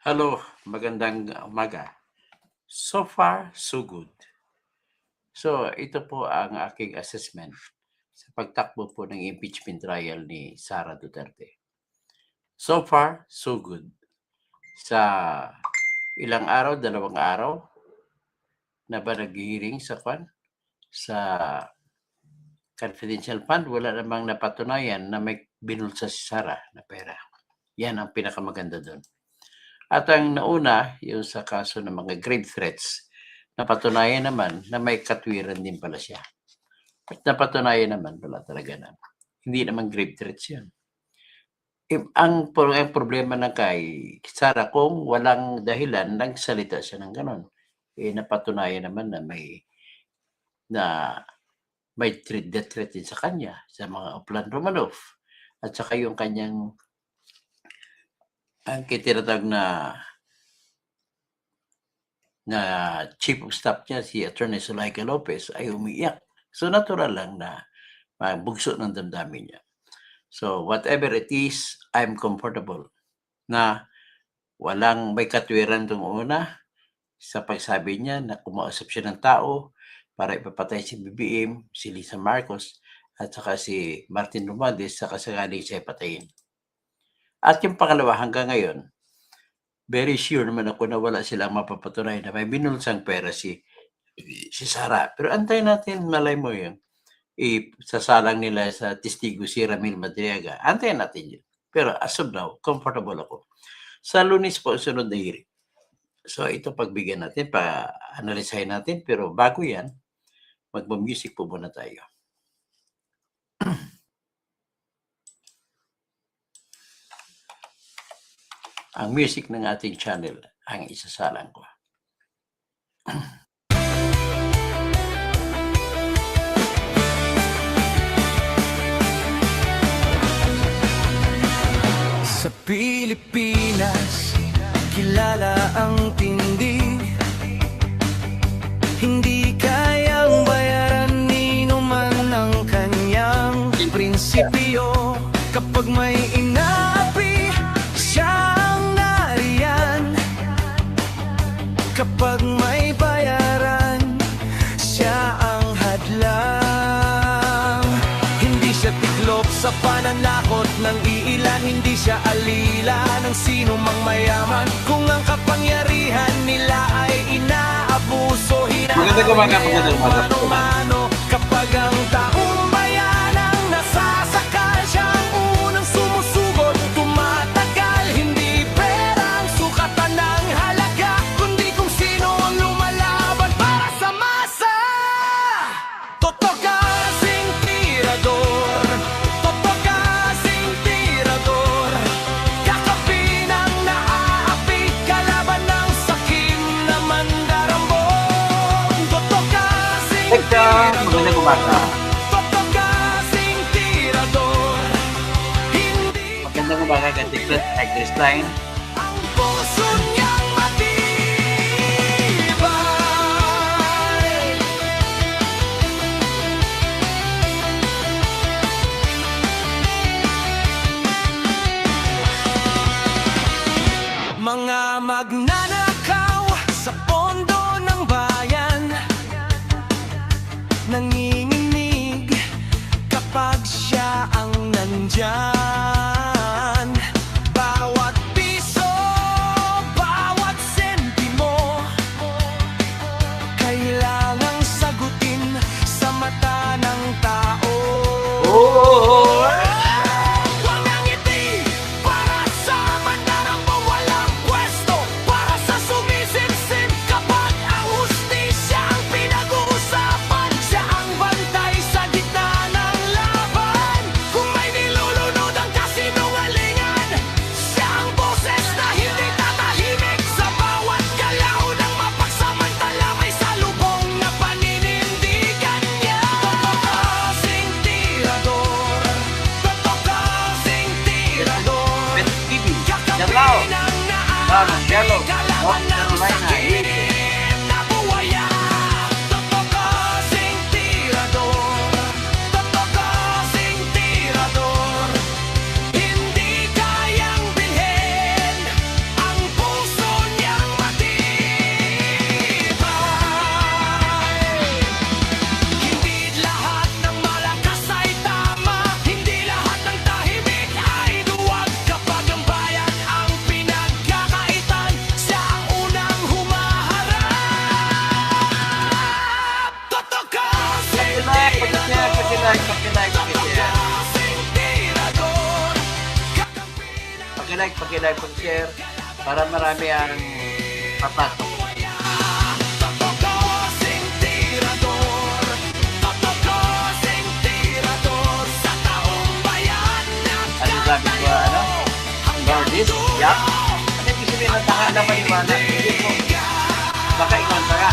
Hello, magandang umaga. So far, so good. So, ito po ang aking assessment sa pagtakbo po ng impeachment trial ni Sara Duterte. So far, so good. Sa ilang araw, 2 araw, na ba nag-hearing sa confidential fund, wala namang napatunayan na may binulsa si Sara na pera. Yan ang pinakamaganda doon. At ang nauna, yung sa kaso ng mga grave threats, napatunayan naman na may katwiran din pala siya. At napatunayan naman, wala talaga na. Hindi naman grave threats yun. Ang problema na kay Sara, kung walang dahilan, nagsalita siya ng ganon. Napatunayan naman na may death threat din sa kanya, sa mga Oplan Romanov. At saka yung kanyang ang tinatawag na chief of staff niya, si Attorney Zuleika Lopez, ay umiiyak. So natural lang na bugso ng damdamin niya. So whatever it is, I'm comfortable na walang may katwiran tong una sa pagsabi niya na kumausap siya ng tao para ipapatay si BBM, si Lisa Marcos, at saka si Martin Romualdez sa kasagaling siya ipatayin. At yung pangalawa, hanggang ngayon, very sure naman ako na wala silang mapapatunay na may binulsang pera si Sara. Pero antayin natin, malay mo yun. Sasalang nila sa testigo si Ramil Madriaga. Antayin natin yun. Pero as of now, comfortable ako. Sa Lunes po, sunod na hearing. So ito pagbigyan natin, pa-analysahin natin. Pero bago yan, magma-music po muna tayo. Ang music ng ating channel ang isasalang ko. Sa Pilipinas, kilala ang tindi. Hindi kayang bayaran ni numan ang kanyang prinsipyo. Kapag may inaapi, siya ang nariyan. Kapag may bayaran, siya ang hadlang. Hindi siya tiklop sa pananakot ng iilan. Hindi siya alila ng sino mang mayaman. Kung ang kapangyarihan nila ay inaabuso, Magandang umaga. kapag ang taong bayan ang nasasakal, siya ang unang sumusugot, tumatagal. Hindi pera ang sukatan ng halaga, kundi kung sino ang lumalaban para sa masa. Totoo kasing tirador, totoo kasing tirador, kakapin ang naaapi, kalaban ng sakim na mandarambong. Totoo kasing Magandang umaga. totoo kasing tirador, hindi Magandang umaga kay Tigret Line. ang puso niyang matibay. Mga magnanakaw sa pondo ng bayan, nanginginig kapag siya ang nandyan. Bawat piso, bawat sentimo, kailangang sagutin sa mata ng tao. Walang ngiti para sa mandarambong, walang pwesto para sa sumisimsim. Kapag ang hustisya ang pinag-uusapan, siya ang bantay sa gitna ng laban. Kung may nilulunod ang kasinungalingan, siya ang boses na hindi tatahimik. Sa bawat galaw ng mapagsamantala, may salubong na paninindigan niya. Totoo kasing tirador, totoo kasing tirador, kakapin ang naaapi, kalaban ng sakim na buwaya. Totoo kasing tirador, totoo kasing tirador, hindi kayang bilhin ang puso paki-like, paki-share para marami ang papasok. Katokosing tirador, katokosing tirador sa taong bayan Ano sabi ko, ano? Nordis? Yak? Ano ibig sabihin ng tanga na paniwala? Hindi po. Baka ikaw ang tanga.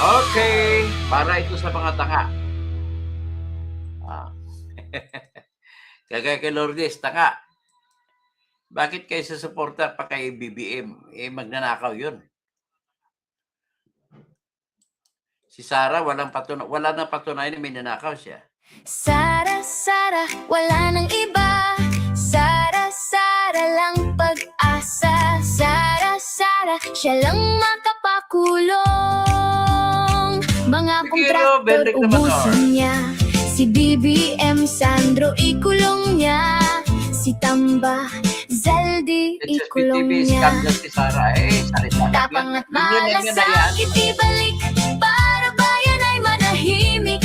Okay, para ito sa mga tanga. Kagaya kay Lourdes, tanga. Bakit kayo susuporta pa kay BBM? Magnanakaw yun. Si Sara, wala na patunayan na may nanakaw siya. Sara, Sara, wala nang iba. Sara, Sara lang pag-asa. Sara, Sara, siya lang makapakulong. Mga Sige, kontraktor Benedict naman, ubusin niya. Si BBM Sandro ikulong niya. Si Tamba Zaldi It's just ikulong BTV niya. scandal si Sara. Salita. Tapang at malasakit ibalik para bayan ay manahimik.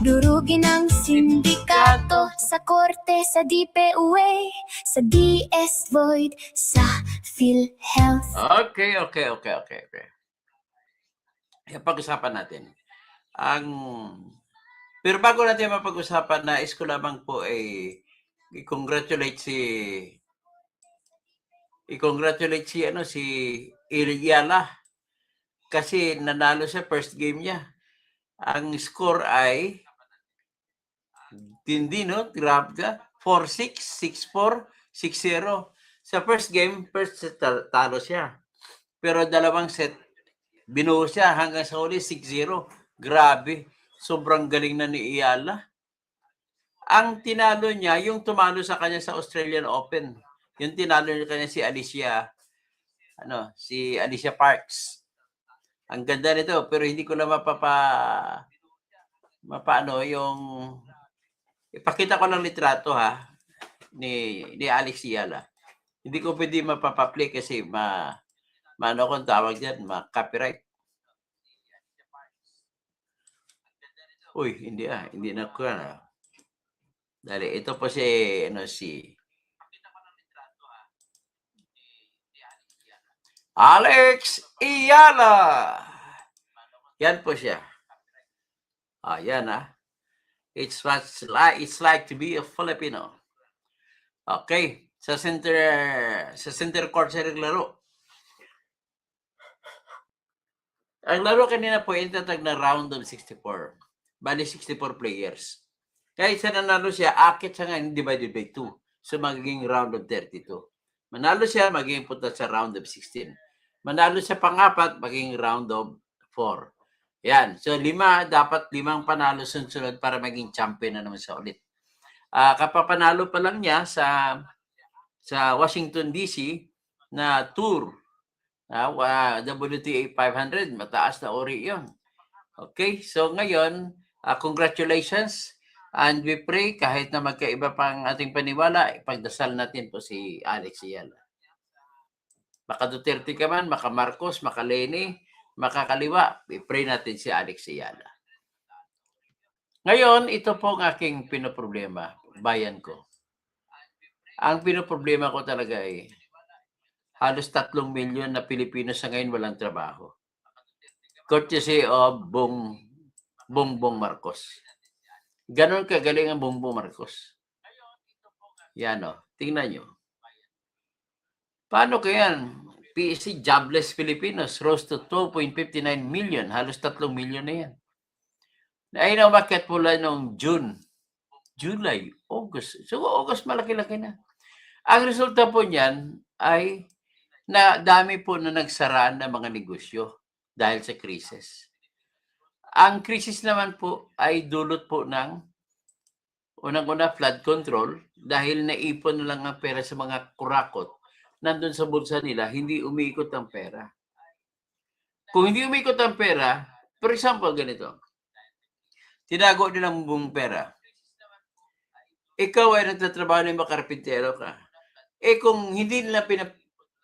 Durugin ang sindikato sa korte, sa DPUA, sa DS Void, sa PhilHealth. Okay. Pag-usapan natin. Pero bago natin mapag-usapan, nais ko lamang po i-congratulate si Iliala kasi nanalo sa first game niya. Ang score ay hindi, no? Grabe ka. 4-6, 6-4, 6-0. Sa first game, set talo siya. Pero dalawang set, binuo siya hanggang sa huli 6-0. Grabe. Sobrang galing na ni Iyala. Ang tinalo niya, yung tumalo sa kanya sa Australian Open. Yung tinalo niya kanya si Alicia Parks. Ang ganda nito, pero hindi ko na yung ipakita ko lang litrato ni Alex Iyala. Hindi ko pwede mapapaplay kasi maano kung tawag diyan, ma-copyright. Uy, hindi na ko na. Dali, ito po si Alex Iyala. Yan po siya. Yan It's like to be a Filipino. Okay, sa center court siya naglaro. Ang laro kanina po itatag na round of 64. Bali 64 players. Kaya isa nanalo siya, akit siya ngayon divided by 2. So magiging round of 32. Manalo siya, magiging punta sa round of 16. Manalo siya pang-apat, magiging round of 4. Yan. So dapat 5 panalo sunod para maging champion na naman sa ulit. Kapapanalo pa lang niya sa Washington DC na tour. WTA 500, mataas na ori yun. Okay, so ngayon, congratulations. And we pray, kahit na magkaiba pang ating paniwala, ipagdasal natin po si Alex Iyala. Maka Duterte ka man, maka Marcos, maka Leni, maka Kaliwa, i-pray natin si Alex Iyala. Ngayon, ito po ang aking pinoproblema, bayan ko. Ang pinoproblema ko talaga ay halos 3 milyon na Pilipino sa ngayon walang trabaho. Courtesy of Bongbong Marcos. Ganon kagaling ang Bongbong Marcos. Yan tingnan nyo. Paano kaya PSC jobless Filipinos rose to 2.59 million. Halos 3 milyon na yan. Ay umakyat pula noong June, July, August. So August malaki-laki na. Ang resulta po niyan ay na dami po na nagsaraan ng mga negosyo dahil sa krisis. Ang krisis naman po ay dulot po ng unang-una flood control dahil naipon na lang ang pera sa mga kurakot. Nandun sa bulsa nila, hindi umiikot ang pera. Kung hindi umiikot ang pera, for example, ganito. Tinago nila ang buong pera. Ikaw ay nagtatrabaho ng makarpintero ka. Kung hindi nila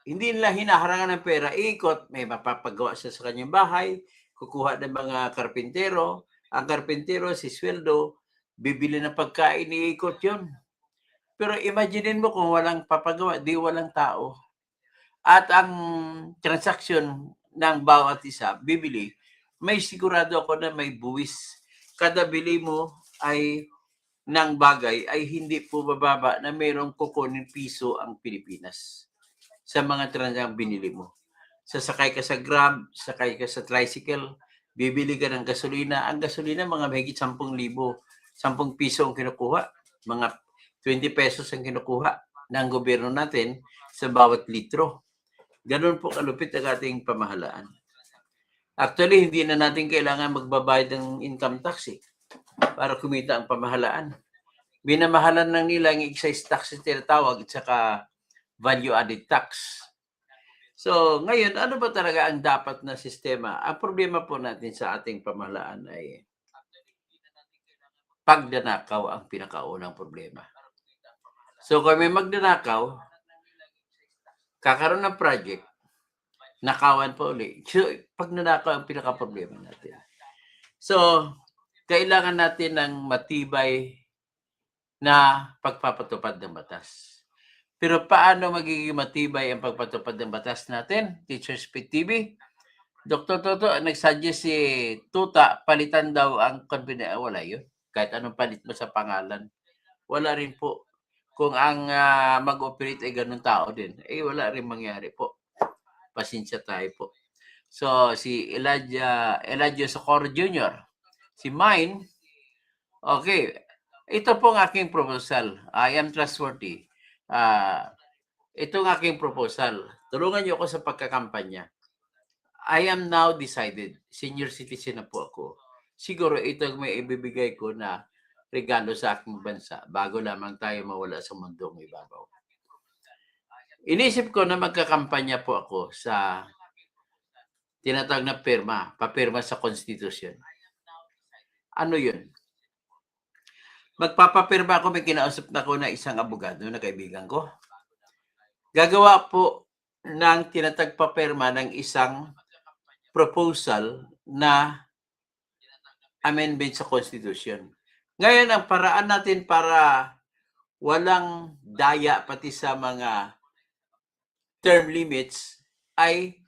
hindi nila hinaharangan ng pera, ikot, may mapapagawa siya sa kanyang bahay, kukuha ng mga karpintero, ang karpintero, si sweldo, bibili ng pagkain, iikot yun. Pero imaginein mo kung walang papagawa, di walang tao. At ang transaksyon ng bawat isa, bibili, may sigurado ako na may buwis. Kada bili mo ay ng bagay ay hindi po bababa na mayroong kukunin piso ang Pilipinas sa mga transaksyon binili mo. Sasakay ka sa Grab, sakay ka sa tricycle, bibili ka ng gasolina. Ang gasolina, mga mahigit 10,000, 10 piso ang kinukuha. Mga 20 pesos ang kinukuha ng gobyerno natin sa bawat litro. Ganun po kalupit ang ating pamahalaan. Actually, hindi na natin kailangan magbabayad ng income tax para kumita ang pamahalaan. Binamahalan lang nila ang excise tax na tinatawag at saka value-added tax. So, ngayon, ano ba talaga ang dapat na sistema? Ang problema po natin sa ating pamahalaan ay pagdanakaw ang pinakaunang problema. So, kung may magdanakaw, kakaroon ng project, nakawan pa uli. So, pag nanakaw ang pinaka-problema natin. So, kailangan natin ng matibay na pagpapatupad ng batas. Pero paano magiging matibay ang pagpatupad ng batas natin? Teacher Speak TV, Dr. Toto, nagsuggest si Tuta, palitan daw ang confidential. Wala yun. Kahit anong palit mo sa pangalan. Wala rin po. Kung ang mag-operate ay ganun tao din, wala rin mangyari po. Pasensya tayo po. So, si Elijah Socorro Jr., si Mine, okay, ito po ang aking proposal. I am trustworthy. Ito ang aking proposal. Tulungan niyo ako sa pagkakampanya. I am now decided. Senior citizen na po ako. Siguro ito ang may ibibigay ko na regalo sa aking bansa bago lamang tayo mawala sa mundong ibabaw. Inisip ko na magkakampanya po ako sa tinatawag na papirma sa konstitusyon. Ano yun? Magpapapirma ako, may kinausap na ko na isang abogado na kaibigan ko. Gagawa po ng tinatagpapirma ng isang proposal na amendment sa Constitution. Ngayon, ang paraan natin para walang daya pati sa mga term limits ay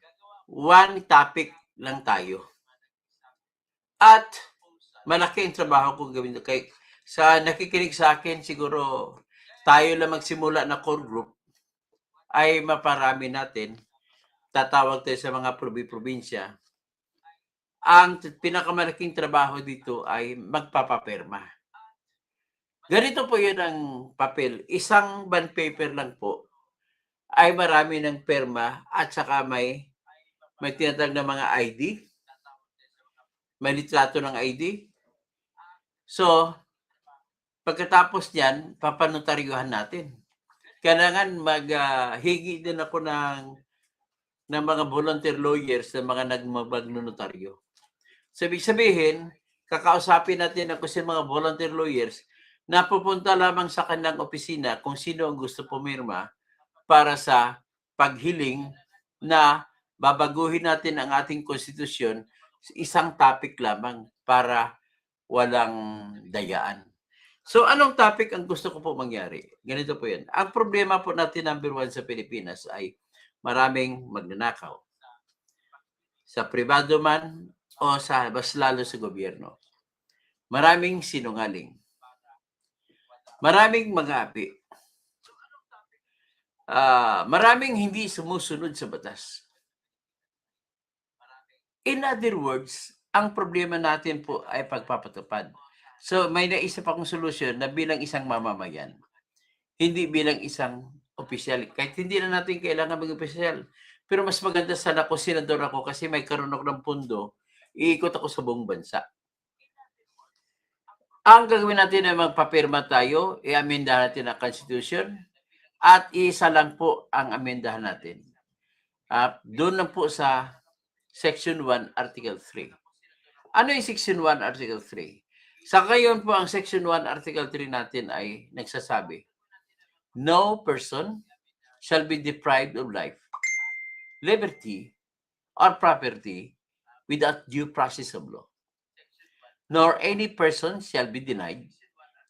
one topic lang tayo. At malaki ang trabaho kong gawin. Sa nakikinig sa akin, siguro tayo lang magsimula na core group ay maparami natin. Tatawag tayo sa mga probinsya. Ang pinakamalaking trabaho dito ay magpapapirma. Ganito po yun ang papel. Isang bond paper lang po ay marami ng perma at saka may tinatawag na mga ID. May litrato ng ID. So, pagkatapos niyan, papanotaryuhan natin. Kailangan maghigi din ako ng mga volunteer lawyers na mga nagmagnotaryo. So, ibig sabihin, kakausapin natin ako sa mga volunteer lawyers na pupunta lamang sa kanilang opisina kung sino ang gusto pumirma para sa paghiling na babaguhin natin ang ating konstitusyon, isang topic lamang para walang dayaan. So, anong topic ang gusto ko po mangyari? Ganito po yan. Ang problema po natin, number 1 sa Pilipinas, ay maraming magnanakaw. Sa pribado man o mas lalo sa gobyerno. Maraming sinungaling. Maraming mga-api. Maraming hindi sumusunod sa batas. In other words, ang problema natin po ay pagpapatupad. So, may naisip akong solusyon na bilang isang mamamayan, hindi bilang isang opisyal. Kahit hindi na natin kailangan maging opisyal. Pero mas maganda sana kung senador ako kasi may karoon ako ng pundo, iikot ako sa buong bansa. Ang gagawin natin ay magpapirma tayo, i-amendahan natin ang Constitution, at isa lang po ang amendahan natin. Doon lang po sa Section 1, Article 3. Ano yung Section 1, Article 3? Sa ngayon po, ang Section 1, Article 3 natin ay nagsasabi, no person shall be deprived of life, liberty, or property without due process of law, nor any person shall be denied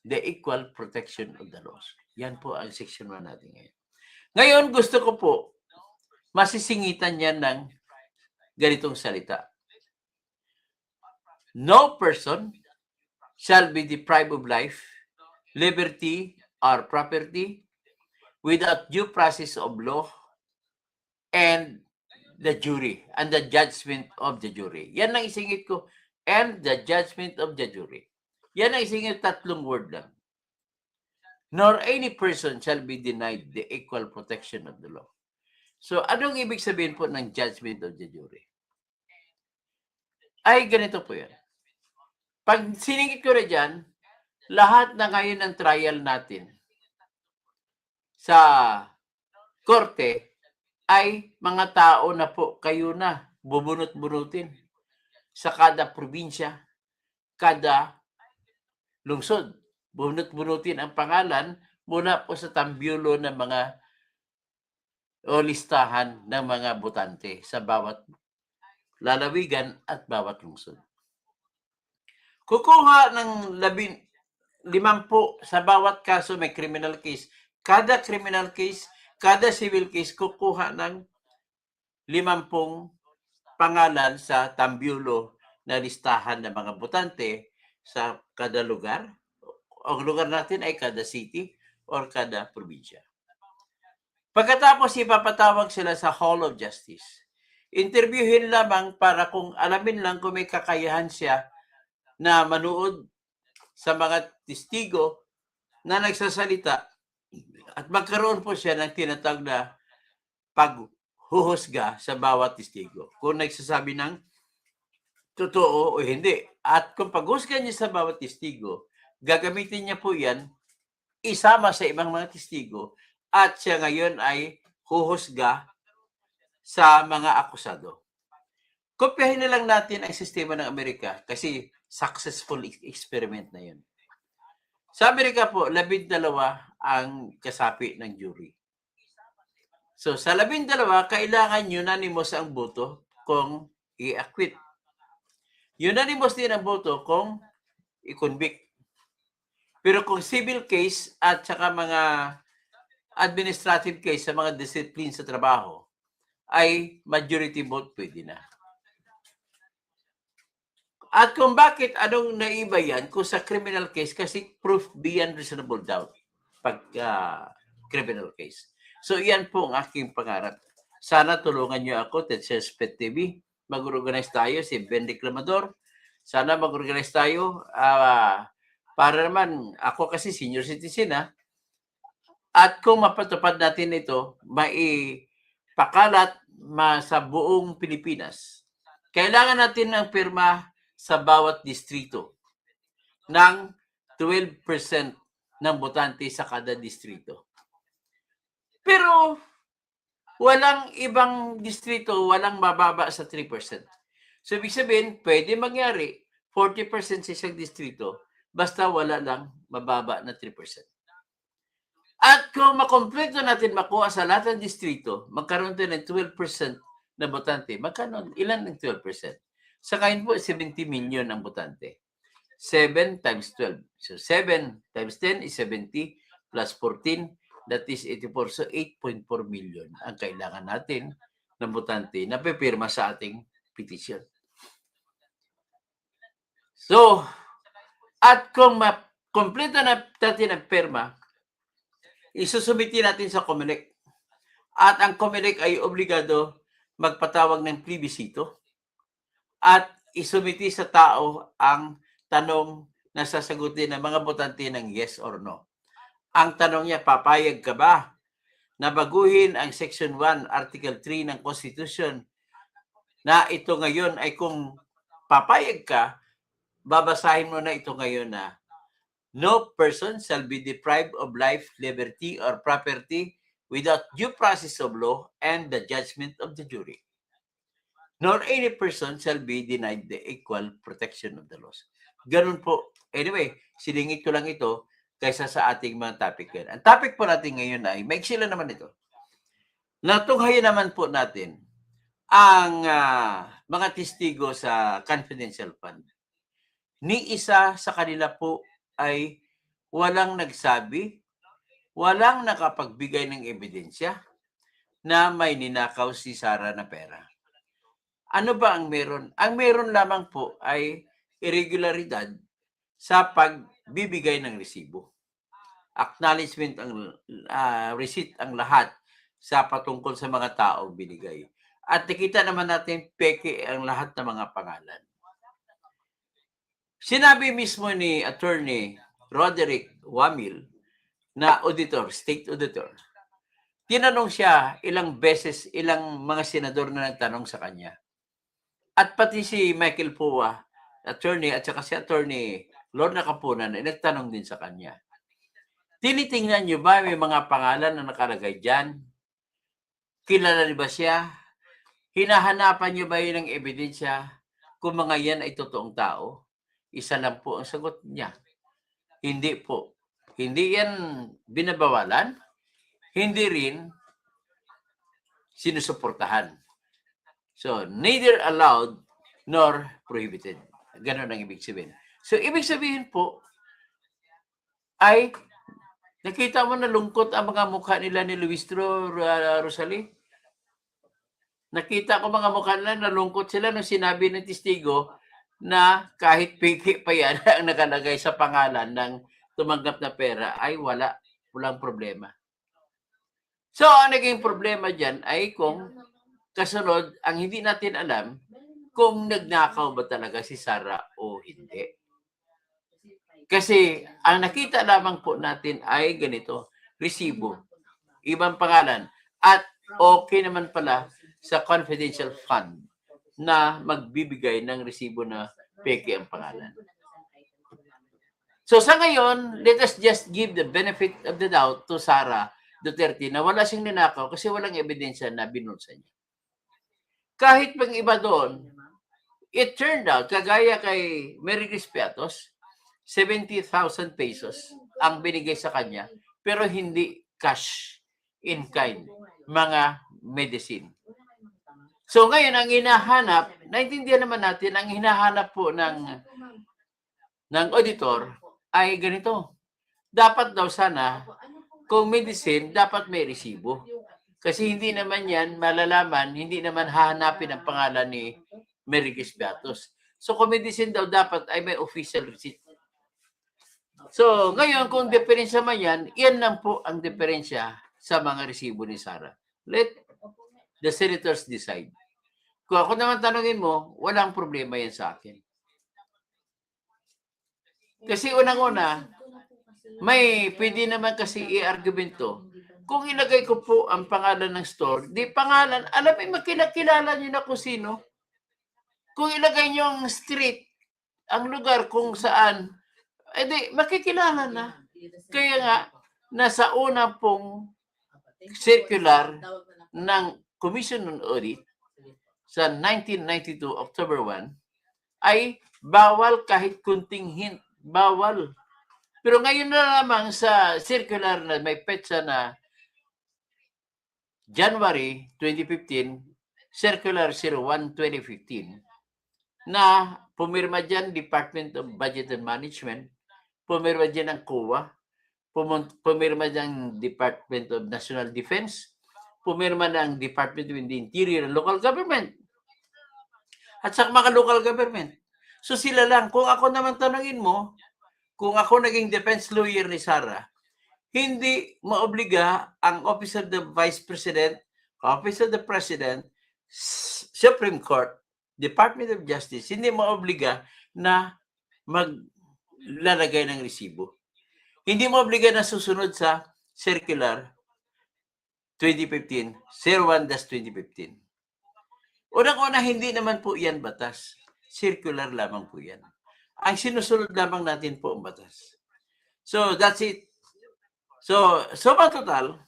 the equal protection of the laws. Yan po ang section 1 natin ngayon. Ngayon, gusto ko po, masisingitan yan ng ganitong salita. No person shall be deprived of life, liberty, or property without due process of law and the jury, and the judgment of the jury. Yan ang isingit ko, and the judgment of the jury. Yan ang isingit, tatlong word lang. Nor any person shall be denied the equal protection of the law. So, anong ibig sabihin po ng judgment of the jury? Ay, ganito po yan. Pag siningit ko na dyan, lahat na ngayon ng trial natin sa korte ay mga tao na po kayo na bubunot-bunutin sa kada probinsya, kada lungsod. Bunot-bunutin ang pangalan muna po sa tambyulo ng mga o listahan ng mga botante sa bawat lalawigan at bawat lungsod. Kukuha ng 50 sa bawat kaso may criminal case. Kada criminal case, kada civil case, kukuha ng 50 pangalan sa tambyulo na listahan ng mga botante sa kada lugar. Ang lugar natin ay kada city or kada probinsya. Pagkatapos ipapatawag sila sa Hall of Justice. Interviewin lamang para kung alamin lang kung may kakayahan siya na manood sa mga testigo na nagsasalita at magkaroon po siya ng tinatawag na paghuhusga sa bawat testigo. Kung nagsasabi ng totoo o hindi. At kung paghusga niya sa bawat testigo, gagamitin niya po yan isama sa ibang mga testigo at siya ngayon ay huhusga sa mga akusado. Kopyahin na lang natin ang sistema ng Amerika kasi successful experiment na yun. Sa Amerika po, 12 ang kasapi ng jury. So sa 12, kailangan unanimous ang boto kung i-acquit. Unanimous din ang boto kung i-convict. Pero kung civil case at saka mga administrative case sa mga discipline sa trabaho, ay majority vote pwede na. At kung bakit, anong naiba yan? Kung sa criminal case, kasi proof beyond reasonable doubt pag criminal case. So, yan po ang aking pangarap. Sana tulungan niyo ako, Tetsuya Pet TV. Mag-organize tayo, si Ben Reclamador. Sana mag-organize tayo para naman, ako kasi senior citizen at kung mapatupad natin ito, maipakalat sa buong Pilipinas. Kailangan natin ng pirma sa bawat distrito ng 12% ng botante sa kada distrito. Pero walang ibang distrito, walang mababa sa 3%. So, ibig sabihin, pwede mangyari 40% sa isang distrito, basta wala lang mababa na 3%. At kung makompleto natin makuha sa lahat ng distrito, magkaroon tayo ng 12% na botante. Magkano? Ilan ng 12%? Sa kain po, 70 million ang botante. 7 times 12. So, 7 times 10 is 70 plus 14, that is 84. So, 8.4 million ang kailangan natin ng botante na pipirma sa ating petition. So, at kung kompleto na natin ang pirma, isusubiti natin sa COMELEC. At ang COMELEC ay obligado magpatawag ng plebisito at isubiti sa tao ang tanong na sasagutin ng mga botante ng yes or no. Ang tanong niya, papayag ka ba na baguhin ang Section 1, Article 3 ng Constitution na ito ngayon ay kung papayag ka, babasahin mo na ito ngayon na no person shall be deprived of life, liberty, or property without due process of law and the judgment of the jury. Nor any person shall be denied the equal protection of the laws. Ganun po. Anyway, silingit ko lang ito kaysa sa ating mga topic. Ang topic po natin ngayon ay, maiksi lang naman ito. Natunghayan naman po natin ang mga testigo sa confidential fund. Ni isa sa kanila po ay walang nagsabi, walang nakapagbigay ng ebidensya na may ninakaw si Sara na pera. Ano ba ang meron? Ang meron lamang po ay irregularidad sa pagbibigay ng resibo. Acknowledgement ang receipt ang lahat sa patungkol sa mga taong binigay. At nakita naman natin peke ang lahat ng mga pangalan. Sinabi mismo ni Attorney Roderick Wamil na auditor, state auditor. Tinanong siya ilang beses, ilang mga senador na nagtanong sa kanya. At pati si Michael Pua, attorney, at saka si Attorney Lorna Kapunan ay nagtanong din sa kanya. Tinitingnan niyo ba may mga pangalan na nakalagay dyan? Kilala niyo ba siya? Hinahanapan niyo ba yun ng ebidensya kung mga yan ay totoong tao? Isa lang po ang sagot niya. Hindi po. Hindi yan binabawalan. Hindi rin sinusuportahan. So, neither allowed nor prohibited. Ganon ang ibig sabihin. So, ibig sabihin po ay nakita mo na lungkot ang mga mukha nila ni Luis Rosalie? Nakita ko mga mukha nila, nalungkot sila nung sinabi ng testigo na kahit piki pa yan ang nakalagay sa pangalan ng tumanggap na pera ay walang problema. So, ang naging problema dyan ay kung kasunod, ang hindi natin alam kung nagnakaw ba talaga si Sara o hindi. Kasi ang nakita lamang po natin ay ganito, resibo, ibang pangalan, at okay naman pala sa confidential fund na magbibigay ng resibo na peke ang pangalan. So sa ngayon, let us just give the benefit of the doubt to Sara Duterte na wala siyang ninakaw kasi walang ebidensya na binulsa niya. Kahit pang iba doon, it turned out, kagaya kay Mary Chris Piatos, 70,000 pesos ang binigay sa kanya, pero hindi cash in kind, mga medicine. So ngayon, ang hinahanap, naintindihan naman natin, ang hinahanap po ng auditor ay ganito. Dapat daw sana, kung medicine, dapat may resibo. Kasi hindi naman yan malalaman, hindi naman hahanapin ang pangalan ni Mary Chris Piatos. So kung medicine daw dapat ay may official receipt. So ngayon kung diferensya man yan lang po ang diferensya sa mga resibo ni Sara. Let the senators decide. Kung ako naman tanungin mo, walang problema yan sa akin. Kasi unang-una, may pwede naman kasi i-argumento. Kung ilagay ko po ang pangalan ng store, di pangalan, alam mo, makilala nyo na kung sino. Kung ilagay nyo ang street, ang lugar kung saan, edi makikilala na. Kaya nga, nasa una pong circular ng Commission on Audit sa 1992, October 1, ay bawal kahit kunting hint. Bawal. Pero ngayon na lamang sa circular na may petsa na January 2015, Circular 01-2015, na pumirma dyan Department of Budget and Management, pumirma dyan ang COA, pumirma dyan Department of National Defense, pumirma ng Department of the Interior and Local Government, at sa mga local government. So sila lang. Kung ako naman tanungin mo, kung ako naging defense lawyer ni Sara, hindi maobliga ang Office of the Vice President, Office of the President, Supreme Court, Department of Justice, hindi maobliga na maglalagay ng resibo. Hindi maobliga na susunod sa Circular 2015, 01-2015. Unang-una, hindi naman po yan batas. Circular lamang po yan. Ang sinusunod lamang natin po ang batas. So, that's it. So total,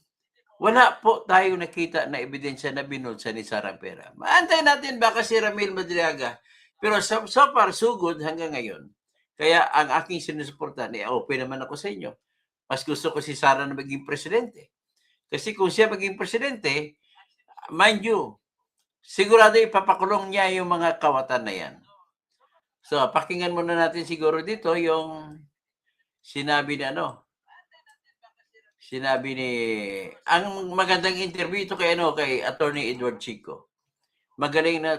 wala po tayong nakita na ebidensya na binulsa ni Sara pera. Maantay natin baka si Ramil Madriaga. Pero so far, so good hanggang ngayon. Kaya ang aking sinusuportahan, open naman ako sa inyo. Mas gusto ko si Sara na maging presidente. Kasi kung siya maging presidente, mind you, sigurado ipapakulong niya yung mga kawatan na yan. So, pakinggan muna natin siguro dito yung sinabi ni ang magandang interview ito kay Attorney Edward Chico. Magaling na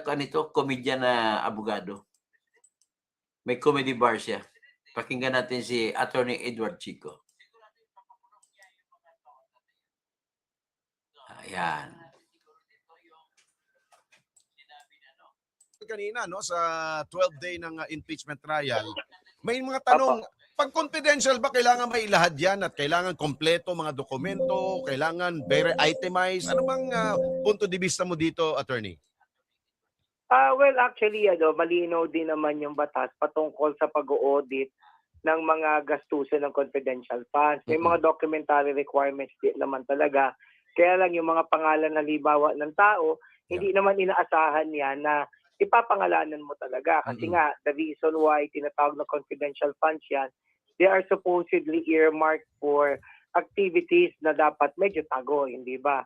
komedyan na abogado. May comedy bar siya. Pakinggan natin si Attorney Edward Chico. Ayan. Kanina sa 12-day ng impeachment trial, may mga tanong, pag confidential ba kailangan may ilahad yan at kailangan kompleto mga dokumento, kailangan very itemized? Ano bang punto de vista mo dito, attorney? Well, actually, malinaw din naman yung batas patungkol sa pag-audit ng mga gastusin ng confidential funds. May mga documentary requirements din naman talaga. Kaya lang yung mga pangalan halimbawa ng tao, hindi naman inaasahan yan na ipapangalanan mo talaga. Kasi nga, the reason why tinatawag na confidential funds yan, they are supposedly earmarked for activities na dapat medyo tago, hindi ba?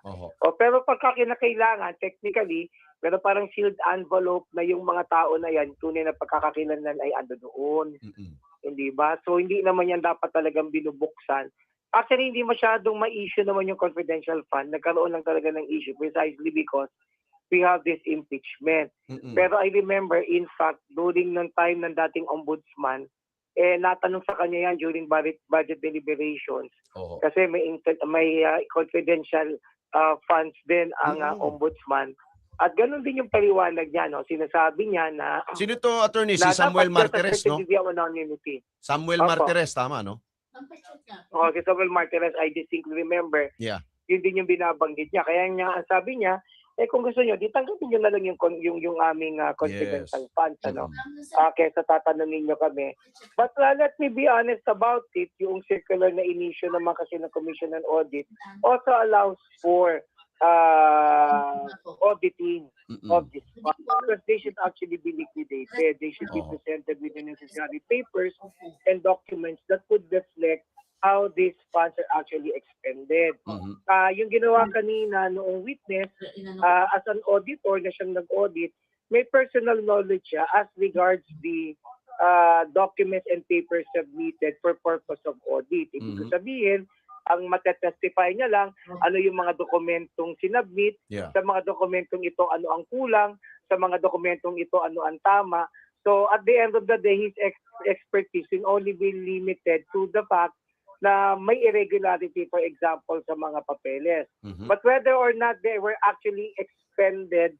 Pero pagka kinakailangan, technically, pero parang sealed envelope na yung mga tao na yan, tunay na pagkakakilanlan ay ando doon. Hindi ba? So, hindi naman yan dapat talagang binubuksan. Actually, hindi masyadong ma-issue naman yung confidential fund. Nagkaroon lang talaga ng issue precisely because we have this impeachment. Pero I remember, in fact, during ng time ng dating ombudsman, natanong sa kanya yan during budget deliberations. Kasi may confidential funds din ang ombudsman. At ganun din yung paliwanag niya, no? Sinasabi niya na Sino to, attorney? Si Samuel Martires, no? Anonymity. Samuel Martires, tama, no? Si Samuel Martires, I distinctly remember. Yeah. Yun din yung binabanggit niya. Kaya ang sabi niya, kung gusto niyo, di tanggapin niyo na lang yung aming confidential funds, kesa tatanungin niyo kami. But let me be honest about it, yung circular na inisyo naman kasi ng Commission on Audit also allows for auditing of this fund. Because they should actually be liquidated. They should be presented with the necessary papers and documents that could reflect how these funds are actually expended. Yung ginawa kanina noong witness, as an auditor na siyang nag-audit, may personal knowledge siya as regards the documents and papers submitted for purpose of audit. Ibig sabihin, ang matetestify niya lang ano yung mga dokumentong sinabmit, sa mga dokumentong ito ano ang kulang, sa mga dokumentong ito ano ang tama. So at the end of the day, his expertise will only be limited to the fact na may irregularity, for example, sa mga papeles. But whether or not they were actually expended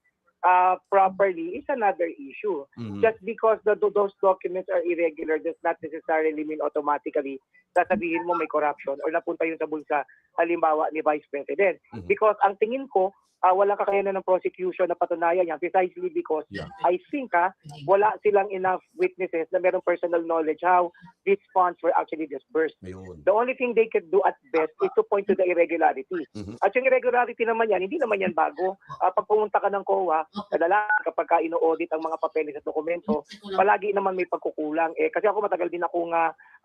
properly is another issue. Just because those documents are irregular does not necessarily mean automatically sasabihin mo may corruption or napunta yun sa bulsa, halimbawa ni Vice President. Because ang tingin ko, walang kakayanan ng prosecution na patunayan yan precisely because I think wala silang enough witnesses na merong personal knowledge how these funds were actually disbursed. The only thing they could do at best is to point to the irregularity. At yung irregularity naman yan, hindi naman yan bago. Pag pumunta ka ng COA, kadalasan kapag ino-audit ang mga papeles at dokumento, palagi naman may pagkukulang. Kasi ako matagal din ako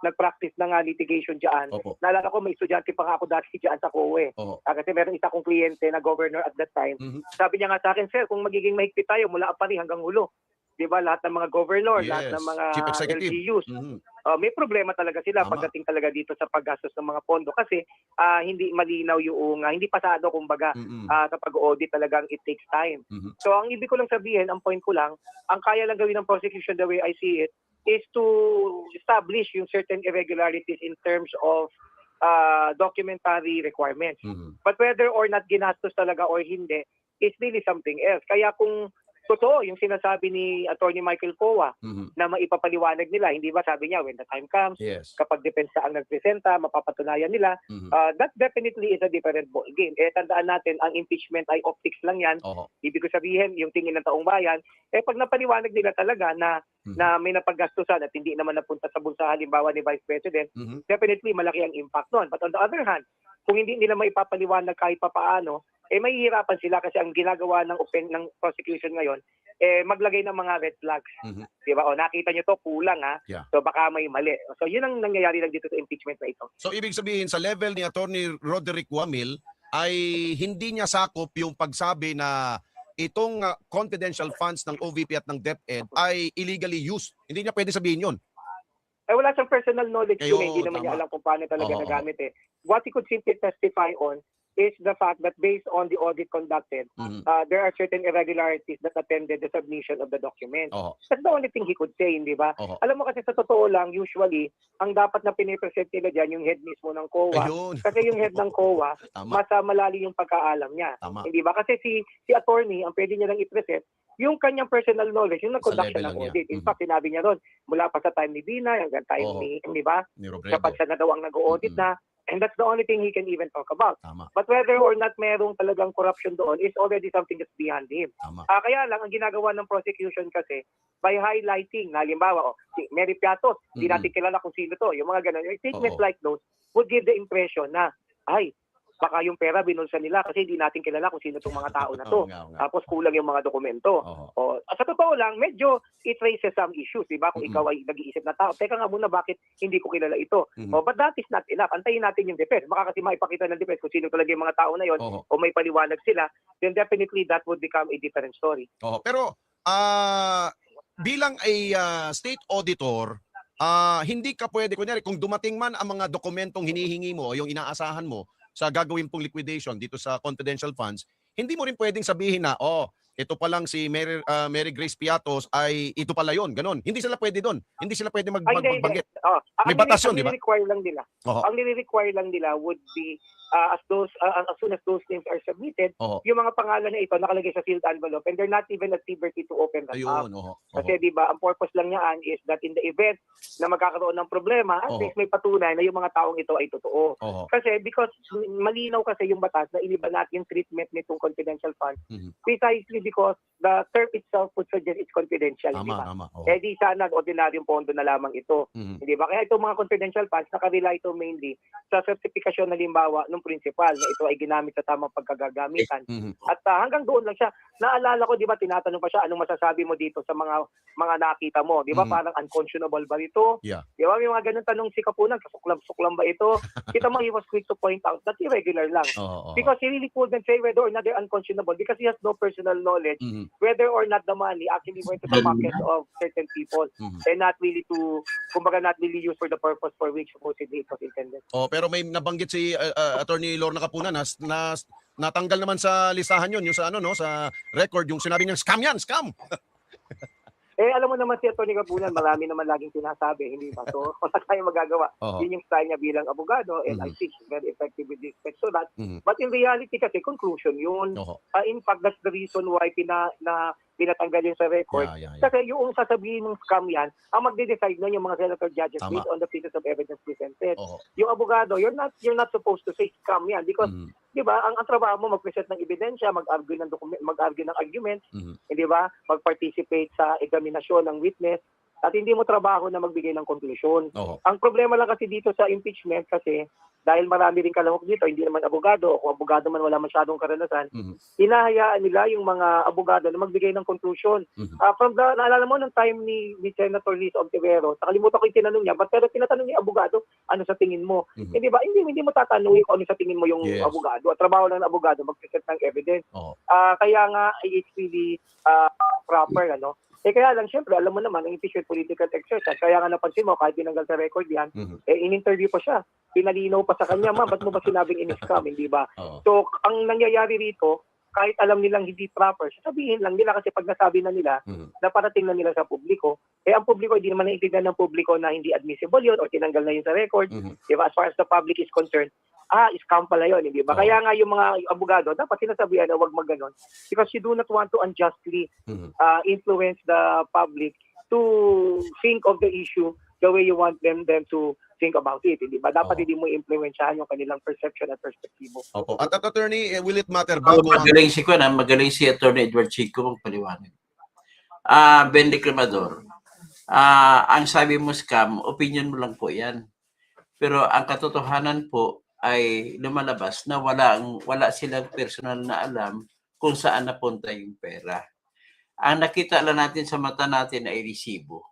nag-practice ng litigation dyan. Naalala ko may estudyante pa nga ako dati dyan sa COE. Kasi meron isa kong kliyente na governor at that time. Sabi niya nga sa akin, sir, kung magiging mahigpit tayo mula apari hanggang hulo. Diba? Lahat ng mga governor, lahat ng mga LGUs. May problema talaga sila pagdating talaga dito sa paggastos ng mga pondo kasi hindi malinaw yung, hindi pasado kumbaga sa pag-audit talagang it takes time. So ang ibig ko lang sabihin, ang point ko lang, ang kaya lang gawin ng prosecution the way I see it, is to establish yung certain irregularities in terms of documentary requirements. But whether or not ginastos talaga or hindi, is really something else. Kaya kung totoo yung sinasabi ni Attorney Michael Coa na maipapaliwanag nila, hindi ba sabi niya when the time comes, kapag depensa ang nagpresenta, mapapatunayan nila, that definitely is a different ball game. Tandaan natin, ang impeachment ay optics lang yan. Ibig ko sabihin, yung tingin ng taong bayan, pag napaliwanag nila talaga na may napaggastusan at hindi naman napunta sa bulsa halimbawa ni Vice President, definitely malaki ang impact nun. But on the other hand, kung hindi nila maipapaliwanag kahit papaano, mahihirapan sila kasi ang ginagawa ng prosecution ngayon, maglagay ng mga red flags. Diba? O nakita nyo to, kulang So baka may mali. So yun ang nangyayari lang dito sa impeachment na ito. So ibig sabihin, sa level ni Attorney Roderick Wamil, ay hindi niya sakop yung pagsabi na itong confidential funds ng OVP at ng DepEd ay illegally used. Hindi niya pwede sabihin yun. Wala siyang personal knowledge Kayo, yun, hindi naman niya tama. alam kung paano talaga Oo, nagamit eh. What he could simply testify on is the fact that based on the audit conducted, Mhm. there are certain irregularities that attended the submission of the document. Oo. That's the only thing he could say, hindi ba? Oo. Alam mo kasi sa totoo lang, usually, ang dapat na pinipresent nila dyan, yung head mismo ng COA. Ayun. Kasi yung head ng COA, Tama. mas malalim yung pagkaalam niya. Tama. Hindi ba? Kasi si attorney, ang pwede niya lang i-present, yung kanyang personal knowledge, yung nag-conduct siya level ng lang niya. audit. In Mhm. fact, sinabi niya ron, mula pa sa time ni Bina, hanggang time Oo. ni, di ba? Ni Robredo. Kapag siya na daw ang nag-audit Mhm. na, and that's the only thing he can even talk about. Tama. But whether or not merong talagang corruption doon is already something that's beyond him. Tama. Kaya lang, ang ginagawa ng prosecution kasi, by highlighting, na halimbawa, si Mary Piatos, hindi Mhm. natin kilala kung sino to, yung mga ganun, yung statements Oo. like those would give the impression na, ay, baka yung pera binulsa nila kasi hindi natin kilala kung sino tong mga tao na to. Oo nga, oo nga. Tapos kulang yung mga dokumento. Oo. Sa totoo lang, medyo it raises some issues, di ba? Kung Mhm. ikaw ay nag-iisip na tao, teka nga muna, bakit hindi ko kilala ito? Mhm. But that is not enough. Antayin natin yung defense. Baka kasi maipakita ng defense kung sino talaga yung mga tao na yon Oo. o may paliwanag sila, then definitely that would become a different story. Oo. Pero bilang ay state auditor, hindi ka pwede, kunyari, kung dumating man ang mga dokumentong hinihingi mo o yung inaasahan mo sa gagawin pong liquidation dito sa confidential funds, hindi mo rin pwedeng sabihin na, ito pa lang si Mary Grace Piatos ay ito pala yon, ganun. Hindi sila pwede doon. Hindi sila pwede magbanggit. May batas yun, di ba? Ang nire-require lang nila. Oo. Ang nire-require lang nila would be as soon as those names are submitted, Oo. yung mga pangalan na ito nakalagay sa sealed envelope and they're not even at liberty to open that up. Ayun, oo. Kasi di ba, ang purpose lang niyan is that in the event na magkakaroon ng problema, at Oo. least may patunay na yung mga taong ito ay totoo. Oo. Kasi because malinaw kasi yung batas na iniba natin yung treatment nitong confidential fund Mhm. precisely because the term itself would suggest it's confidential. Di ba? Tama. Oo. Di sana ordinaryong pondo na lamang ito. Mhm. Hindi ba? Kaya itong mga confidential funds, nakarely ito mainly sa certification na limbawa ng principal na ito ay ginamit sa tamang pagkagagamitan. Mhm. At hanggang doon lang siya. Naalala ko, di ba, tinatanong pa siya, anong masasabi mo dito sa mga nakita mo? Di ba, Mhm. parang unconscionable ba ito? Yeah. Di ba, may mga ganun tanong si Kapunan, kasuklam-suklam ba ito? Kita mo, he was quick to point out that irregular lang. Oo. Because he really couldn't say whether or not they're unconscionable because he has no personal knowledge Mhm. whether or not the money actually went to the pockets of certain people Mhm. and not really not really used for the purpose for which supposedly it was intended. Pero may nabanggit si Attorney Lorna Kapunan na natanggal naman sa listahan yun, yung sa sa record, yung sinabi niya scam yan, scam. Alam mo naman si Atty. Kapunan, marami naman laging sinasabi, hindi ba? So, wala tayong magagawa. Oo. Yun yung style niya bilang abogado and I Mhm. think she's very effective with respect to that. Mhm. But in reality kasi, conclusion yun. Oo. In fact, that's the reason why pinatanggal yun sa record. Yeah. Kasi yung sasabihin ng scam yan, ang magde-decide nun yung mga senator judges Tama. based on the pieces of evidence presented. Oo. Yung abogado, you're not supposed to say scam yan because, Mhm. di ba, ang trabaho mo mag-present ng ebidensya, mag-argue ng argument, Mhm. di ba, mag-participate sa examinasyon ng witness, at hindi mo trabaho na magbigay ng konklusyon. Oo. Ang problema lang kasi dito sa impeachment kasi dahil marami rin kalahok dito, hindi naman abogado, o kung abogado man wala masyadong karanasan, Mhm. hinahayaan nila yung mga abogado na magbigay ng konklusyon. Mhm. Naalala mo ng time ni Senator Liz Ontiveros, nakalimutan ko yung tinanong niya, pero tinatanong niya abogado, ano sa tingin mo? Mhm. Hindi ba? Hindi mo tatanungin kung ano sa tingin mo yung Yes. abogado. At trabaho lang ng abogado, mag-present ng evidence. Oo. Kaya nga, it's really proper, ano? Kaya lang, syempre, alam mo naman, ang impeachment political exercise. Kaya nga napansin mo, kahit tinanggal sa record yan, Mhm. in-interview pa siya. Pinalinaw pa sa kanya, ba't mo ba sinabing in-scam, hindi ba? Oo. So, ang nangyayari rito, kahit alam nilang hindi proper, sabihin lang nila kasi pag nasabi na nila, Mhm. naparating na nila sa publiko, ang publiko, hindi naman naiintindihan ng publiko na hindi admissible yun o tinanggal na yun sa record. Mhm. Diba? As far as the public is concerned, scam pala yun, hindi ba? Oo. Kaya nga yung mga abogado, dapat sinasabihan na huwag maganon because you do not want to unjustly Mhm. influence the public to think of the issue the way you want them to think about it, hindi ba? Dapat Oo. hindi mo influensyahan yung kanilang perception at perspektibo. Opo. At attorney, will it matter Bago bago ang magaling si Attorney Edward Chico magpaliwanag. Ben Declamador, ang sabi mo scam, opinion mo lang po yan. Pero ang katotohanan po ay lumalabas na wala silang personal na alam kung saan napunta yung pera. Ang nakita lang natin sa mata natin ay resibo.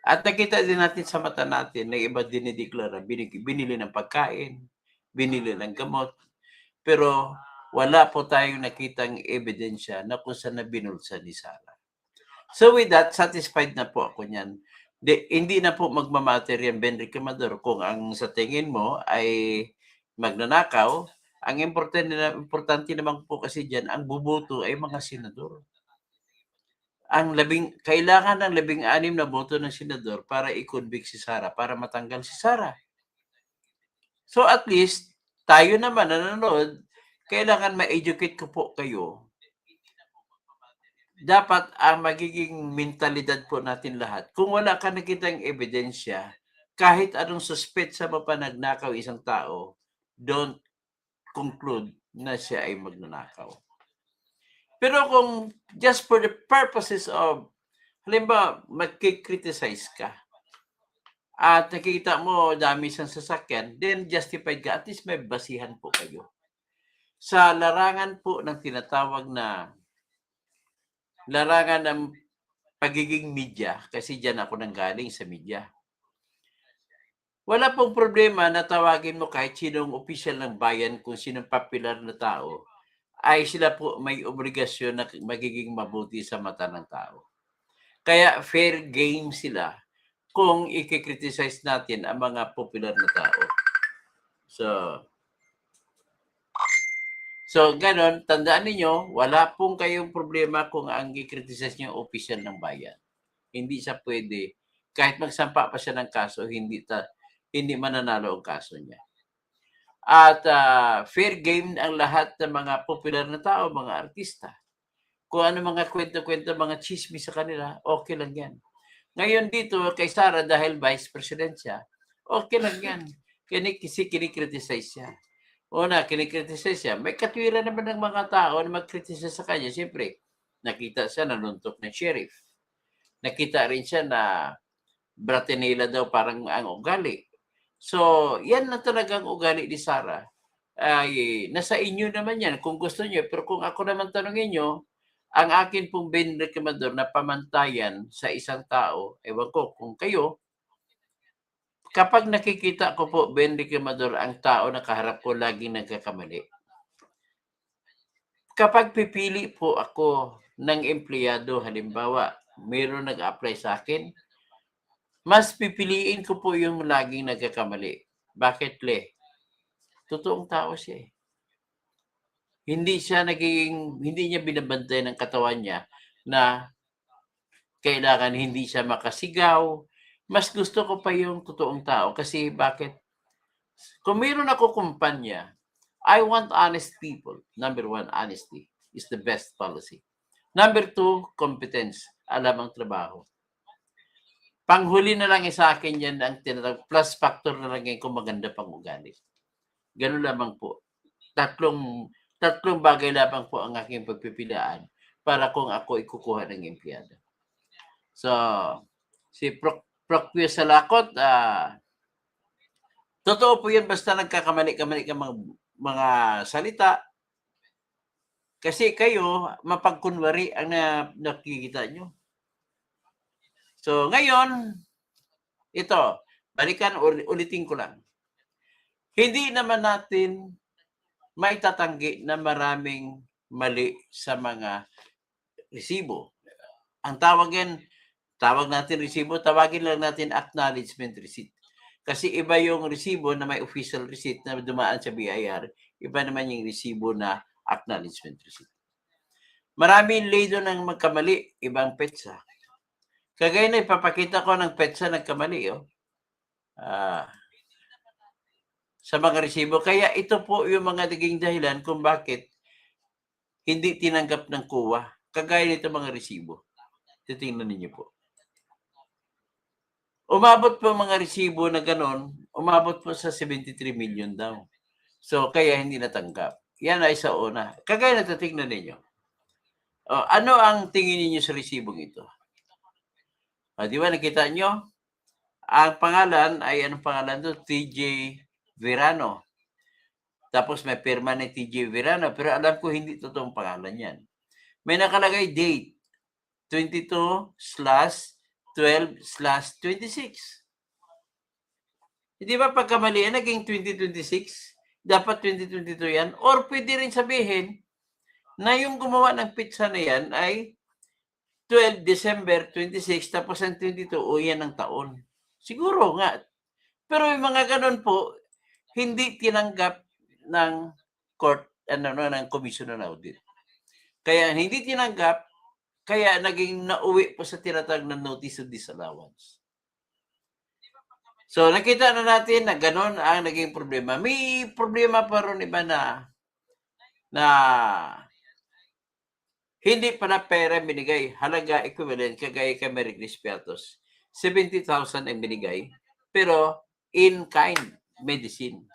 At nakita din natin sa mata natin na iba dinideklara, binili ng pagkain, binili ng gamot. Pero wala po tayong nakitang ebidensya na kung saan na binulsa ni Sara. So with that, satisfied na po ako niyan. Hindi na po magmamatter yan, Ben Recamador, kung ang sa tingin mo ay magnanakaw. Ang importante naman po kasi dyan, ang buboto ay mga senador. Kailangan ng 16 na boto ng senador para i-convict si Sara, para matanggal si Sara. So at least, tayo naman nanonood, kailangan ma-educate ko po kayo. Dapat ang magiging mentalidad po natin lahat, kung wala ka nakitang ebidensya, kahit anong suspetsa mo pa nagnakaw isang tao, don't conclude na siya ay magnanakaw. Pero kung just for the purposes of, halimbawa, magkikriticize ka, at nakikita mo dami siyang sasakyan, then justified ka, at least may basihan po kayo. Sa larangan po ng tinatawag na larangan ng pagiging media, kasi dyan ako nanggaling sa media. Wala pong problema na tawagin mo kahit sinong opisyal ng bayan, kung sinong popular na tao, ay sila po may obligasyon na magiging mabuti sa mata ng tao. Kaya fair game sila kung i-criticize natin ang mga popular na tao. So, ganon, tandaan ninyo, wala pong kayong problema kung ang i-criticize niyo ang opisyal ng bayan. Hindi siya pwede, kahit magsampa pa siya ng kaso, hindi mananalo ang kaso niya. At fair game ang lahat ng mga popular na tao, mga artista. Kung ano mga kwento-kwento, mga chismis sa kanila, okay lang yan. Ngayon dito, kay Sara, dahil vice president siya, okay lang yan. Kinikriticize siya. Una, kinikriticize siya. May katwiran naman ng mga tao na mag-criticize sa kanya. Siyempre, nakita siya nanuntok ng sheriff. Nakita rin siya na bratinela daw parang ang ugali. So, yan na talagang ugali ni Sara. Nasa inyo naman yan kung gusto niyo. Pero kung ako naman tanongin nyo, ang akin pong Ben Recamador na pamantayan sa isang tao, ewan ko kung kayo, kapag nakikita ko po, Ben Recamador, ang tao na kaharap ko laging nagkakamali. Kapag pipili po ako ng empleyado, halimbawa, mayroon nag-apply sa akin, mas pipiliin ko po yung laging nagkakamali. Bakit, Le? Totoong tao siya eh. Hindi niya binabantay ng katawan niya na kailangan hindi siya makasigaw. Mas gusto ko pa yung totoong tao. Kasi bakit? Kung mayroon ako kumpanya, I want honest people. Number 1, honesty is the best policy. Number 2, competence. Alam ang trabaho. Panghuli na lang sa akin yan, ang tinatawag plus factor na lang yan kung maganda pang ugali. Ganun lamang po. Tatlong bagay lamang po ang aking pagpipilian para kung ako ikukuha ng empleyado. So, si Procure Salakot, totoo po yan basta nagkakamali-kamali ka mga salita. Kasi kayo, mapagkunwari ang nakikita nyo. So, ngayon, ito, ulitin ko lang. Hindi naman natin maitatanggi na maraming mali sa mga resibo. Ang tawag natin resibo, tawagin lang natin acknowledgement receipt. Kasi iba yung resibo na may official receipt na dumaan sa BIR, iba naman yung resibo na acknowledgement receipt. Maraming lay doon ang magkamali, ibang petsa. Kagaya na ipapakita ko ng petsa nagkamali, sa mga resibo. Kaya ito po yung mga naging dahilan kung bakit hindi tinanggap ng COA. Kagaya nito mga resibo. Titingnan ninyo po. Umabot po mga resibo na ganon, umabot po sa 73 million daw. So, kaya hindi natanggap. Yan ay sa una. Kagaya na titingnan ninyo. Ano ang tingin ninyo sa resibong ito? Di ba nakita nyo? Ang pangalan ay, anong pangalan doon? TJ Verano. Tapos may pirma ni TJ Verano. Pero alam ko hindi totoong pangalan yan. May nakalagay date. 22/12/26. Hindi ba pagkamalian naging 2026? dapat 2022 yan. Or pwede rin sabihin na yung gumawa ng pizza na yan ay 12 December 26, tapos ang 22, yan ang taon. Siguro nga. Pero yung mga ganun po, hindi tinanggap ng court, ng Commission on Audit. Kaya hindi tinanggap, kaya naging nauwi po sa tinatawag na notice of disallowance. So nakita na natin na ganun ang naging problema. May problema pa ron iba na hindi pala pera binigay, halaga equivalent, kagaya kay Marie Chris Piatos. 70,000 ang binigay, pero in kind medicine.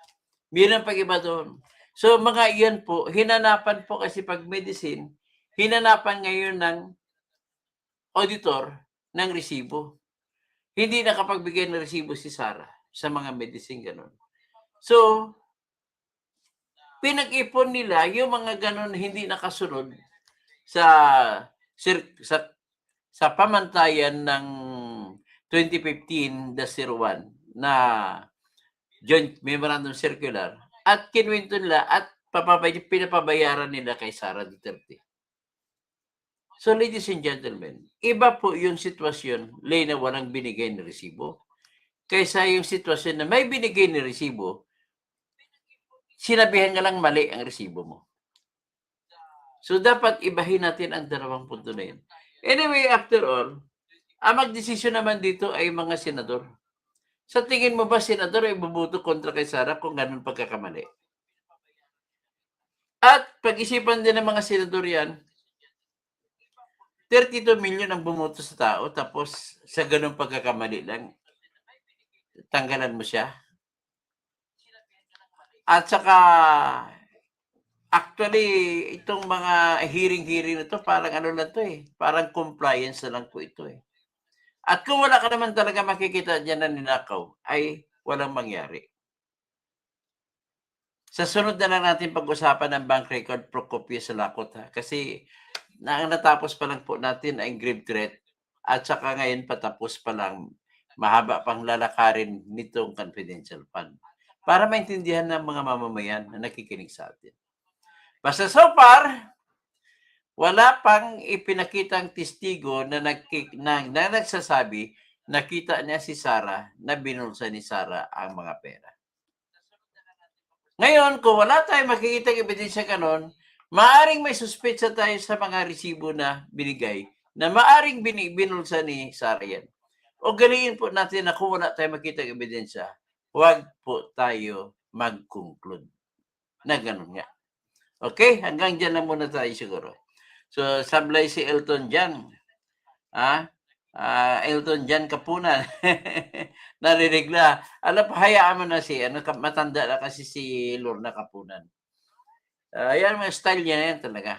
Meron pag iba doon. So mga iyan po, hinanapan po kasi pag medicine, hinanapan ngayon ng auditor ng resibo. Hindi nakapagbigay ng resibo si Sarah sa mga medicine ganun. So, pinag-ipon nila yung mga ganun hindi nakasunod sa pamantayan ng 2015-01 na Joint Memorandum Circular at kinuwento nila at pinapabayaran nila kay Sara Duterte. So ladies and gentlemen, iba po yung sitwasyon na walang binigay na resibo kaysa yung sitwasyon na may binigay na resibo, sinabihan nga lang mali ang resibo mo. So, dapat ibahin natin ang dalawang punto na yun. Anyway, after all, ang magdesisyon naman dito ay mga senador. Sa tingin mo ba, senador ay bubuto kontra kay Sara kung ganun pagkakamali? At pag-isipan din ng mga senador yan, 32 million ang bumoto sa tao, tapos sa ganun pagkakamali lang, tanggalan mo siya. At saka, actually, itong mga hearing na to, parang ano lang to eh. Parang compliance na lang po ito eh. At kung wala ka naman talaga makikita dyan na ninakaw, ay walang mangyari. Sa sunod na lang natin pag-usapan ng bank record pro kopya sa lakot ha. Kasi ang natapos pa lang po natin ay grave threat. At saka ngayon patapos pa lang, mahaba pang lalakarin nitong confidential fund. Para maintindihan ng mga mamamayan na nakikinig sa atin. Basta so far, wala pang ipinakitang testigo na nagsasabi nakita niya si Sara na binulsa ni Sara ang mga pera. Ngayon, kung wala tayong makikitang ebidensya kanon, maaring may suspetsa tayo sa mga resibo na binigay na maaring binulsa ni Sara yan. O galiin po natin na kung wala tayong makikitang ebidensya, huwag po tayo mag-conclude na ganun nga. Okay? Hanggang dyan lang muna tayo siguro. So, sablay si Elton John. Elton John Kapunan. Narinig na. Alam, hayaan mo na matanda na kasi si Lorna Kapunan. Yan mga style niya na yan talaga.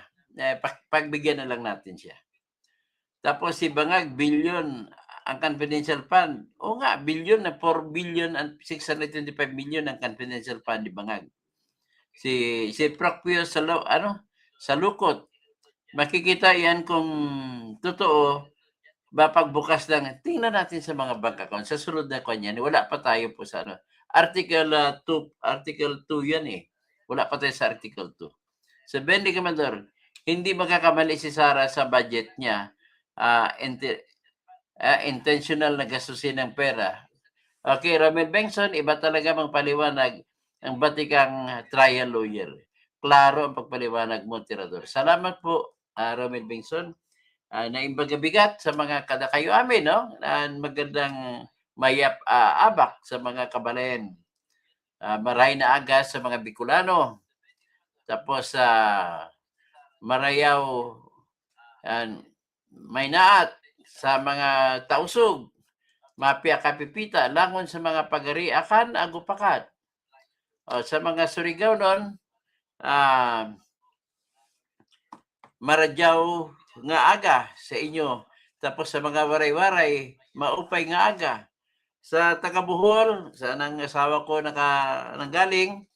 Pagbigyan na lang natin siya. Tapos si Bangag, billion ang confidential fund. O nga, billion na 4 billion and 625 million ang confidential fund ni Bangag. Si Procpio sa lukot. Makikita yan kung totoo ba pagbukas lang. Tingnan natin sa mga bank account. Sa sunod na kanya, wala pa tayo po sa Article 2 yan eh. Wala pa tayo sa Article 2. So, Bendy Commodore, hindi magkakamali si Sara sa budget niya. Intentional na gastusin ng pera. Okay, Romel Bengson, iba talaga magpaliwanag ang batikang trial lawyer. Klaro ang pagpaliwanag mo, Tirador. Salamat po, Romel Bengson. Naimbagabigat sa mga kadakayo amin, no? Magandang abak sa mga kabalayan. Maray na aga sa mga Bicolano. Tapos, marayaw, may naat sa mga tausog. Mapia kapipita, langon sa mga pagari, akan agupakat. Sa mga Surigao nun, maradyaw nga aga sa inyo. Tapos sa mga waray-waray, maupay nga aga. Sa taga-Bohol, sa nang asawa ko nanggaling,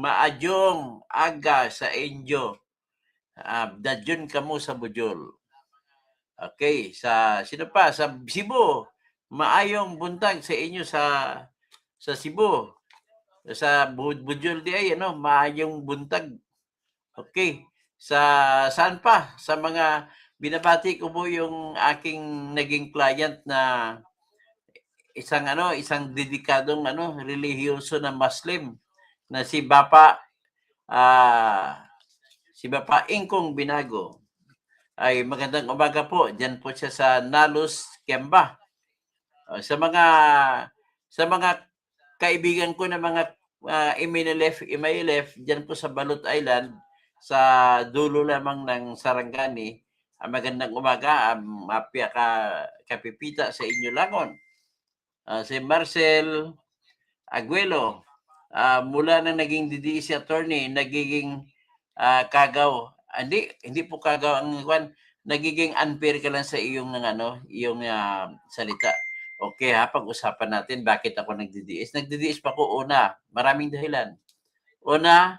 maadyong aga sa inyo. Dadyon kamo sa Bujol. Okay, sino pa? Sa Cebu, maayong buntag sa inyo sa Cebu. sa Budjol di ay ano, maayong buntag. Okay. Saan pa? Sa mga binabati ko po yung aking naging client na isang dedikadong relihiyoso na Muslim na si Bapa Ingkong Binago. Ay magandang umaga po. Diyan po siya sa Nalos, Kemba. Sa mga kaibigan ko na mga MILF, diyan po sa Balut Island, sa dulo lamang ng Sarangani. Magandang umaga, mapya kapipita sa inyo langon. Si Marcel Aguelo, mula nang naging DDEC attorney, nagiging kagaw. Hindi po kagaw ang kwan, nagiging unfair ka lang sa iyong salita. Okay ha, pag-usapan natin bakit ako nagdi-DS. Nagdi-DS pa ko una, maraming dahilan. Una,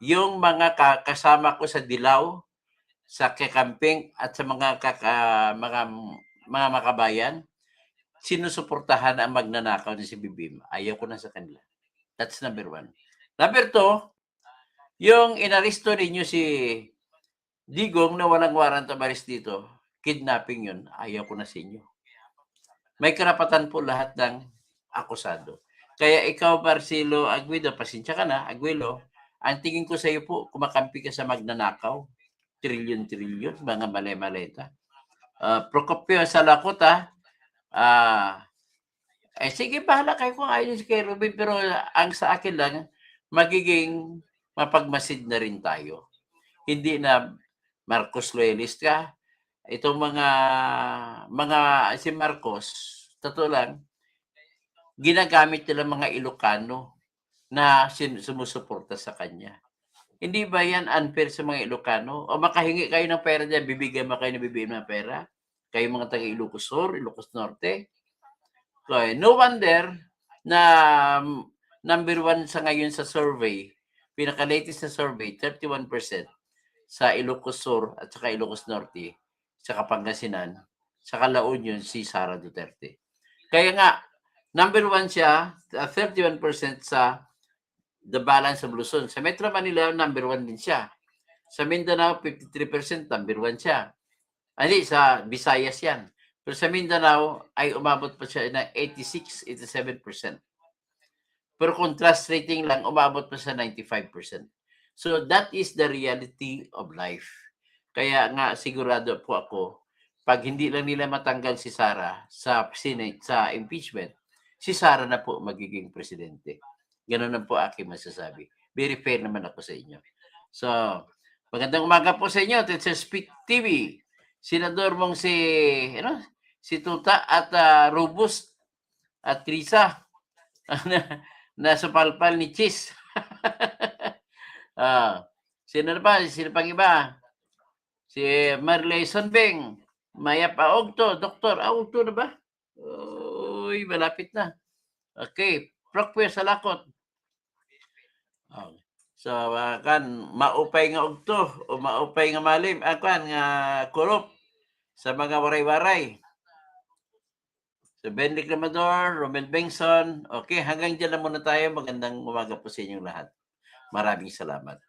yung mga kasama ko sa Dilaw, sa kakamping at sa mga makabayan, sinusuportahan ang magnanakaw ni si Bibim. Ayaw ko na sa kanila. That's number one. Number two, yung inaresto ninyo si Digong na walang warrant of arrest dito, kidnapping yun, ayaw ko na sa inyo. May karapatan po lahat ng akusado. Kaya ikaw, Marcelo Aguilo, pasensya ka na, Aguilo, ang tingin ko sa iyo po, kumakampi ka sa magnanakaw, trilyon-trilyon, mga mali-maleta. Procopio Salakot, sige, bahala kayo kung ayaw si kay Ruben, pero ang sa akin lang, magiging mapagmasid na rin tayo. Hindi na Marcos loyalist ka. Itong si Marcos, totoo lang, ginagamit nila mga Ilocano na sumusuporta sa kanya. Hindi ba yan unfair sa mga Ilocano? O makahingi kayo ng pera dyan, bibigyan mo kayo ng pera? Kayo mga taga Ilocos Sur, Ilocos Norte. Okay. No wonder na number 1 sa ngayon sa survey, pinaka-latest na survey, 31% sa Ilocos Sur at saka Ilocos Norte, sa Pangasinan, sa La Union, si Sara Duterte. Kaya nga, number 1 siya, 31% sa the balance of Luzon. Sa Metro Manila, number 1 din siya. Sa Mindanao, 53%, number 1 siya. Hindi, sa Visayas yan. Pero sa Mindanao, ay umabot pa siya na 86-87%. Pero contrast rating lang, umabot pa sa 95%. So that is the reality of life. Kaya nga, sigurado po ako, pag hindi lang nila matanggal si Sara sa Senate, sa impeachment, si Sara na po magiging presidente. Ganun na po aking masasabi. Very fair naman ako sa inyo. So, magandang umaga po sa inyo. It's a Speak TV. Senador mong si Tuta at Robust at Krisa na supalpal ni Chis. Sino pang iba? Si Marley Sonbeng, Maya Paogto, Dr. Augto na ba? Uy, malapit na. Okay, Procopio Salakot. So, maupay nga ogto o maupay nga malim, nga kurup sa mga waray-waray. So, Ben Reclamador, Romel Bengson. Okay, hanggang dyan na muna tayo. Magandang umaga po sa inyong lahat. Maraming salamat.